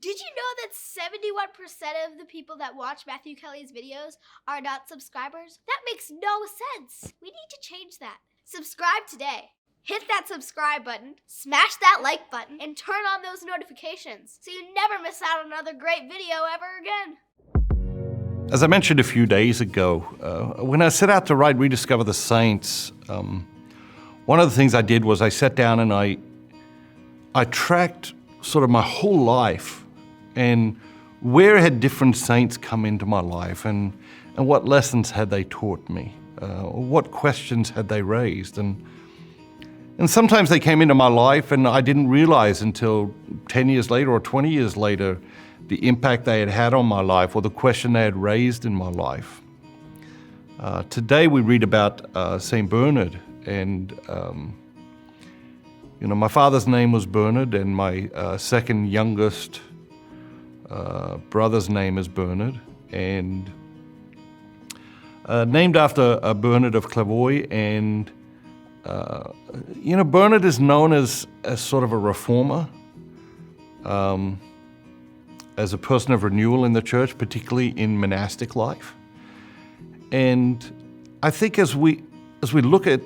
Did you know that 71% of the people that watch Matthew Kelly's videos are not subscribers? That makes no sense. We need to change that. Subscribe today. Hit that subscribe button, smash that like button, and turn on those notifications so you never miss out on another great video ever again. As I mentioned a few days ago, when I set out to write Rediscover the Saints, one of the things I did was I sat down and I tracked sort of my whole life and where had different saints come into my life and what lessons had they taught me, what questions had they raised. And sometimes they came into my life and I didn't realize until 10 years later or 20 years later the impact they had had on my life or the question they had raised in my life. Today we read about St. Bernard, and my father's name was Bernard, and my second youngest brother's name is Bernard, and named after Bernard of Clairvaux. And Bernard is known as sort of a reformer, as a person of renewal in the church, particularly in monastic life. And I think as we look at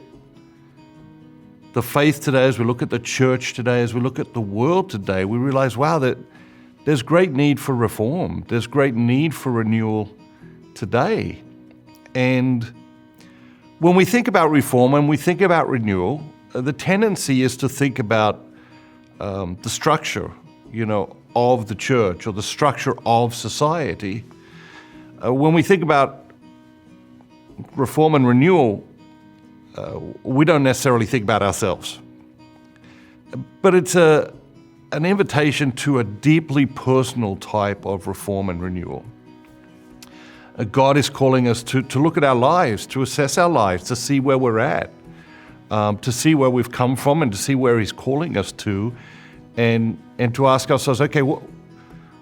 the faith today, as we look at the church today, as we look at the world today, we realize, wow, that there's great need for reform. There's great need for renewal today. And when we think about reform and we think about renewal, the tendency is to think about the structure, of the church or the structure of society. When we think about reform and renewal, we don't necessarily think about ourselves. But it's an invitation to a deeply personal type of reform and renewal. God is calling us to look at our lives, to assess our lives, to see where we're at, to see where we've come from and to see where He's calling us to, and to ask ourselves, okay,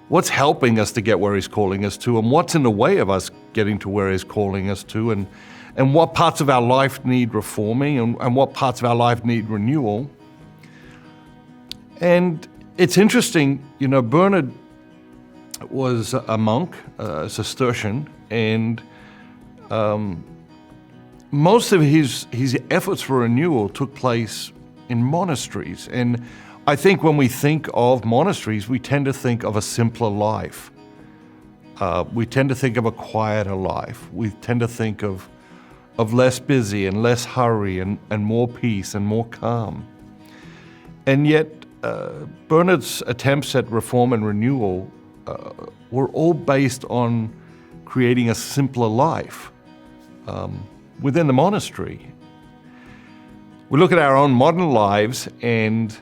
what's helping us to get where He's calling us to, and what's in the way of us getting to where He's calling us to, and what parts of our life need reforming and what parts of our life need renewal. And it's interesting, Bernard was a monk, a Cistercian, and most of his efforts for renewal took place in monasteries. And I think when we think of monasteries, we tend to think of a simpler life. We tend to think of a quieter life. We tend to think of less busy and less hurry and more peace and more calm. And yet, Bernard's attempts at reform and renewal were all based on creating a simpler life within the monastery. We look at our own modern lives, and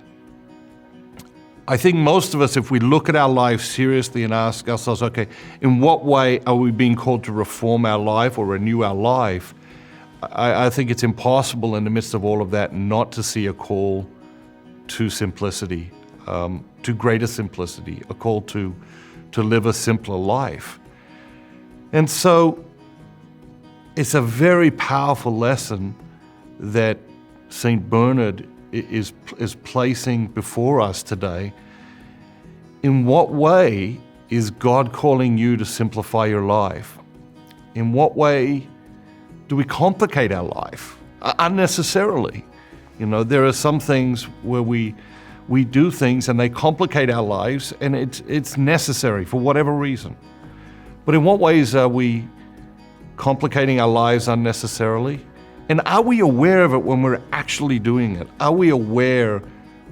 I think most of us, if we look at our lives seriously and ask ourselves, okay, in what way are we being called to reform our life or renew our life? I think it's impossible in the midst of all of that not to see a call to simplicity, to greater simplicity, a call to live a simpler life. And so it's a very powerful lesson that St. Bernard is placing before us today. In what way is God calling you to simplify your life? In what way do we complicate our life unnecessarily? There are some things where we do things and they complicate our lives, and it's necessary for whatever reason. But in what ways are we complicating our lives unnecessarily? And are we aware of it when we're actually doing it? Are we aware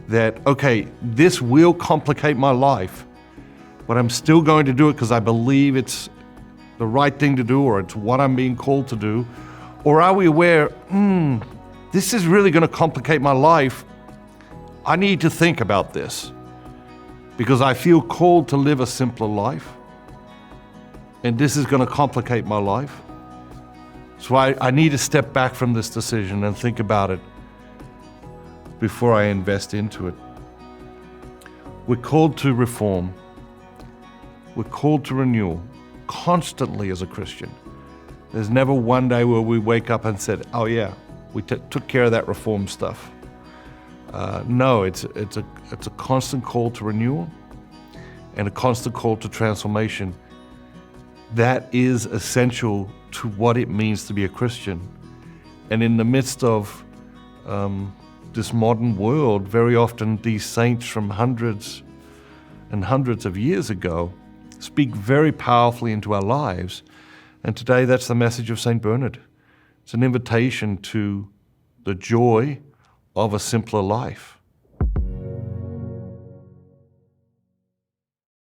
that, okay, this will complicate my life, but I'm still going to do it because I believe it's the right thing to do, or it's what I'm being called to do? Or are we aware, this is really going to complicate my life. I need to think about this because I feel called to live a simpler life, and this is going to complicate my life. So I need to step back from this decision and think about it before I invest into it. We're called to reform. We're called to renewal constantly as a Christian. There's never one day where we wake up and said, oh yeah, we took care of that reform stuff. No, it's a constant call to renewal. and a constant call to transformation, that is essential to what it means to be a Christian. And in the midst of this modern world, very often these saints from hundreds and hundreds of years ago speak very powerfully into our lives. And today that's the message of St. Bernard. It's an invitation to the joy of a simpler life.